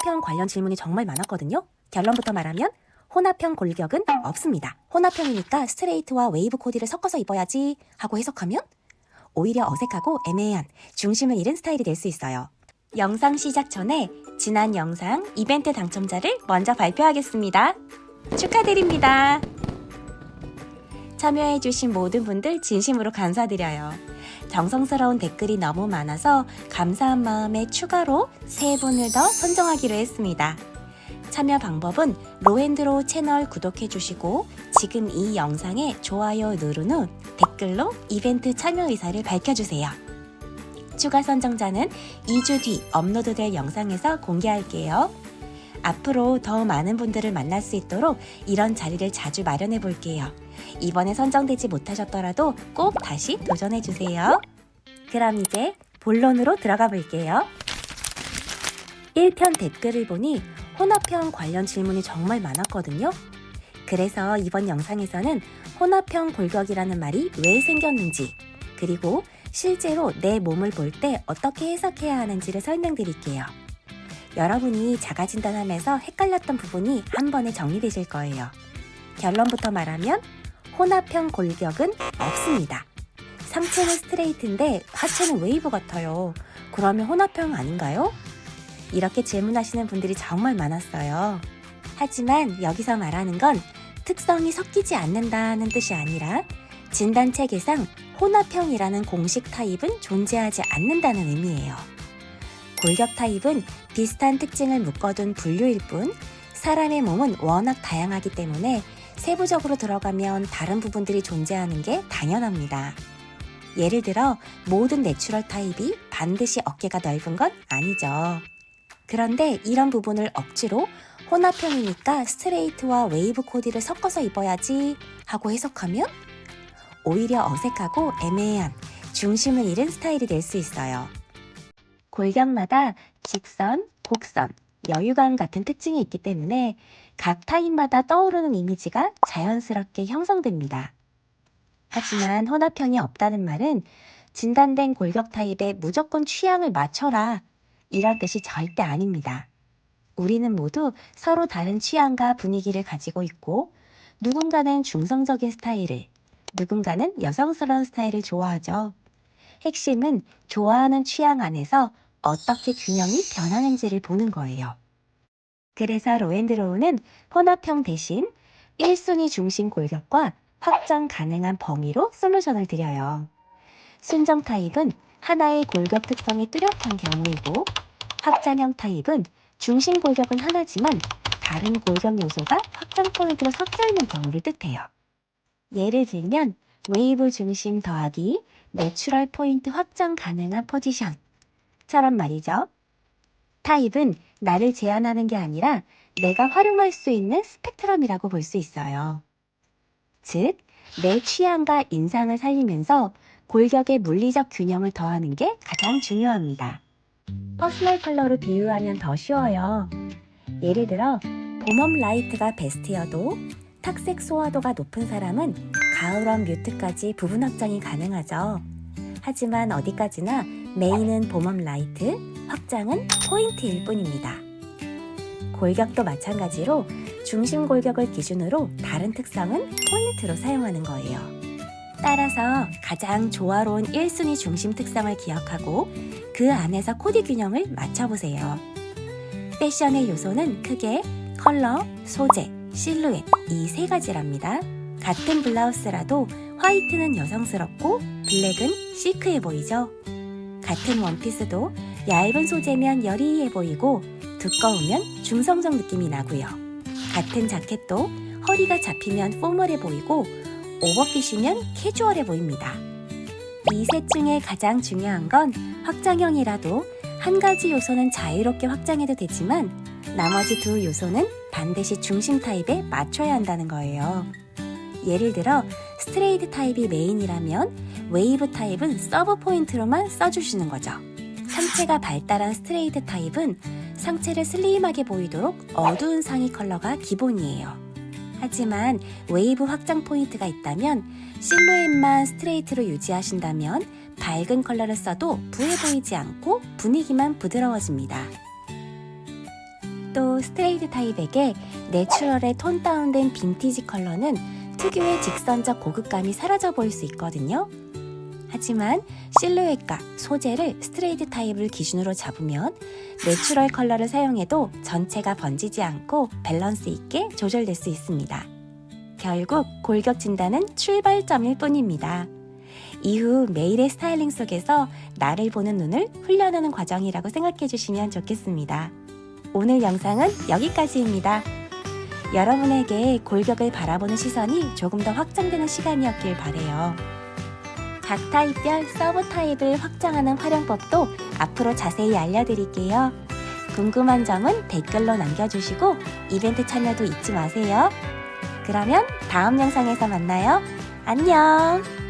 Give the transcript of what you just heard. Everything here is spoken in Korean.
혼합형 관련 질문이 정말 많았거든요. 결론부터 말하면 혼합형 골격은 없습니다. 혼합형이니까 스트레이트와 웨이브 코디를 섞어서 입어야지 하고 해석하면 오히려 어색하고 애매한 중심을 잃은 스타일이 될 수 있어요. 영상 시작 전에 지난 영상 이벤트 당첨자를 먼저 발표하겠습니다. 축하드립니다. 참여해주신 모든 분들 진심으로 감사드려요. 정성스러운 댓글이 너무 많아서 감사한 마음에 추가로 3분을 더 선정하기로 했습니다. 참여 방법은 로앤드로우 채널 구독해주시고 지금 이 영상에 좋아요 누른 후 댓글로 이벤트 참여 의사를 밝혀주세요. 추가 선정자는 2주 뒤 업로드될 영상에서 공개할게요. 앞으로 더 많은 분들을 만날 수 있도록 이런 자리를 자주 마련해 볼게요. 이번에 선정되지 못하셨더라도 꼭 다시 도전해주세요. 그럼 이제 본론으로 들어가 볼게요. 1편 댓글을 보니 혼합형 관련 질문이 정말 많았거든요. 그래서 이번 영상에서는 혼합형 골격이라는 말이 왜 생겼는지, 그리고 실제로 내 몸을 볼 때 어떻게 해석해야 하는지를 설명드릴게요. 여러분이 자가진단하면서 헷갈렸던 부분이 한 번에 정리되실 거예요. 결론부터 말하면 혼합형 골격은 없습니다. 상체는 스트레이트인데 하체는 웨이브 같아요. 그러면 혼합형 아닌가요? 이렇게 질문하시는 분들이 정말 많았어요. 하지만 여기서 말하는 건 특성이 섞이지 않는다는 뜻이 아니라 진단체계상 혼합형이라는 공식 타입은 존재하지 않는다는 의미예요. 골격 타입은 비슷한 특징을 묶어둔 분류일 뿐 사람의 몸은 워낙 다양하기 때문에 세부적으로 들어가면 다른 부분들이 존재하는 게 당연합니다. 예를 들어 모든 내추럴 타입이 반드시 어깨가 넓은 건 아니죠. 그런데 이런 부분을 억지로 혼합형이니까 스트레이트와 웨이브 코디를 섞어서 입어야지 하고 해석하면 오히려 어색하고 애매한 중심을 잃은 스타일이 될 수 있어요. 골격마다 직선, 곡선, 여유감 같은 특징이 있기 때문에 각 타입마다 떠오르는 이미지가 자연스럽게 형성됩니다. 하지만 혼합형이 없다는 말은 진단된 골격 타입에 무조건 취향을 맞춰라 이런 뜻이 절대 아닙니다. 우리는 모두 서로 다른 취향과 분위기를 가지고 있고 누군가는 중성적인 스타일을, 누군가는 여성스러운 스타일을 좋아하죠. 핵심은 좋아하는 취향 안에서 어떻게 균형이 변하는지를 보는 거예요. 그래서 로앤드로우는 혼합형 대신 1순위 중심 골격과 확장 가능한 범위로 솔루션을 드려요. 순정 타입은 하나의 골격 특성이 뚜렷한 경우이고 확장형 타입은 중심 골격은 하나지만 다른 골격 요소가 확장 포인트로 섞여 있는 경우를 뜻해요. 예를 들면 웨이브 중심 더하기 내추럴 포인트 확장 가능한 포지션처럼 말이죠. 타입은 나를 제한하는 게 아니라 내가 활용할 수 있는 스펙트럼이라고 볼 수 있어요. 즉, 내 취향과 인상을 살리면서 골격의 물리적 균형을 더하는 게 가장 중요합니다. 퍼스널 컬러로 비유하면 더 쉬워요. 예를 들어 봄웜 라이트가 베스트여도 탁색 소화도가 높은 사람은 가을웜 뮤트까지 부분 확장이 가능하죠. 하지만 어디까지나 메인은 봄웜 라이트, 확장은 포인트일 뿐입니다. 골격도 마찬가지로 중심 골격을 기준으로 다른 특성은 포인트로 사용하는 거예요. 따라서 가장 조화로운 1순위 중심 특성을 기억하고 그 안에서 코디 균형을 맞춰보세요. 패션의 요소는 크게 컬러, 소재, 실루엣 이 3가지랍니다. 같은 블라우스라도 화이트는 여성스럽고 블랙은 시크해 보이죠? 같은 원피스도 얇은 소재면 여리해 보이고 두꺼우면 중성적 느낌이 나고요. 같은 자켓도 허리가 잡히면 포멀해 보이고 오버핏이면 캐주얼해 보입니다. 이 셋 중에 가장 중요한 건 확장형이라도 한 가지 요소는 자유롭게 확장해도 되지만 나머지 2 요소는 반드시 중심 타입에 맞춰야 한다는 거예요. 예를 들어 스트레이트 타입이 메인이라면 웨이브 타입은 서브 포인트로만 써주시는 거죠. 상체가 발달한 스트레이트 타입은 상체를 슬림하게 보이도록 어두운 상의 컬러가 기본이에요. 하지만 웨이브 확장 포인트가 있다면 실루엣만 스트레이트로 유지하신다면 밝은 컬러를 써도 부해 보이지 않고 분위기만 부드러워집니다. 또 스트레이트 타입에게 내추럴의 톤 다운된 빈티지 컬러는 특유의 직선적 고급감이 사라져 보일 수 있거든요. 하지만 실루엣과 소재를 스트레이트 타입을 기준으로 잡으면 내추럴 컬러를 사용해도 전체가 번지지 않고 밸런스 있게 조절될 수 있습니다. 결국 골격 진단은 출발점일 뿐입니다. 이후 매일의 스타일링 속에서 나를 보는 눈을 훈련하는 과정이라고 생각해 주시면 좋겠습니다. 오늘 영상은 여기까지입니다. 여러분에게 골격을 바라보는 시선이 조금 더 확장되는 시간이었길 바래요. 각 타입별 서브 타입을 확장하는 활용법도 앞으로 자세히 알려드릴게요. 궁금한 점은 댓글로 남겨주시고 이벤트 참여도 잊지 마세요. 그러면 다음 영상에서 만나요. 안녕!